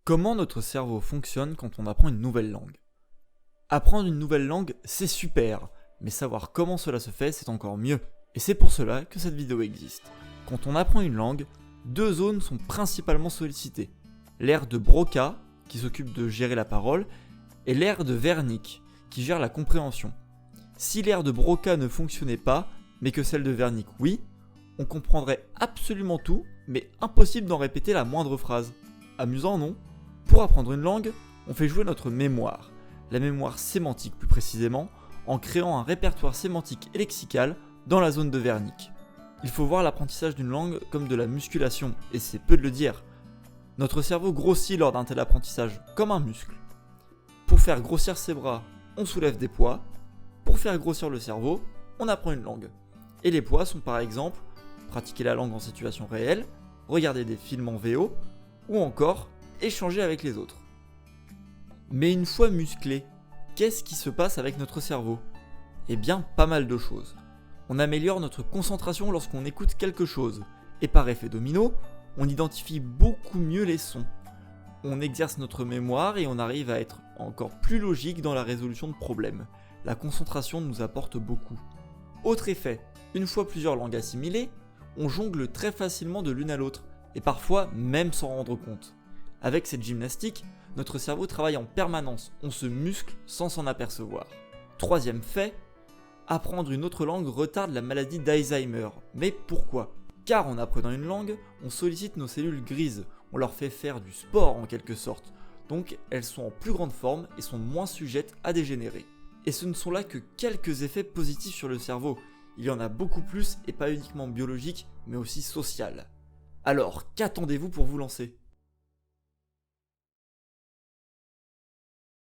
Comment notre cerveau fonctionne quand on apprend une nouvelle langue? Apprendre une nouvelle langue, c'est super, mais savoir comment cela se fait, c'est encore mieux. Et c'est pour cela que cette vidéo existe. Quand on apprend une langue, deux zones sont principalement sollicitées. L'aire de Broca, qui s'occupe de gérer la parole, et l'aire de Wernicke, qui gère la compréhension. Si l'aire de Broca ne fonctionnait pas, mais que celle de Wernicke oui, on comprendrait absolument tout, mais impossible d'en répéter la moindre phrase. Amusant, non? Pour apprendre une langue, on fait jouer notre mémoire, la mémoire sémantique plus précisément, en créant un répertoire sémantique et lexical dans la zone de Wernicke. Il faut voir l'apprentissage d'une langue comme de la musculation, et c'est peu de le dire. Notre cerveau grossit lors d'un tel apprentissage, comme un muscle. Pour faire grossir ses bras, on soulève des poids. Pour faire grossir le cerveau, on apprend une langue. Et les poids sont par exemple pratiquer la langue en situation réelle, regarder des films en VO, ou encore échanger avec les autres. Mais une fois musclé, qu'est-ce qui se passe avec notre cerveau? Eh bien, pas mal de choses. On améliore notre concentration lorsqu'on écoute quelque chose, et par effet domino, on identifie beaucoup mieux les sons. On exerce notre mémoire et on arrive à être encore plus logique dans la résolution de problèmes. La concentration nous apporte beaucoup. Autre effet, une fois plusieurs langues assimilées, on jongle très facilement de l'une à l'autre, et parfois même sans rendre compte. Avec cette gymnastique, notre cerveau travaille en permanence, on se muscle sans s'en apercevoir. Troisième fait, apprendre une autre langue retarde la maladie d'Alzheimer. Mais pourquoi? Car en apprenant une langue, on sollicite nos cellules grises, on leur fait faire du sport en quelque sorte, donc elles sont en plus grande forme et sont moins sujettes à dégénérer. Et ce ne sont là que quelques effets positifs sur le cerveau, il y en a beaucoup plus et pas uniquement biologiques, mais aussi social. Alors, qu'attendez-vous pour vous lancer?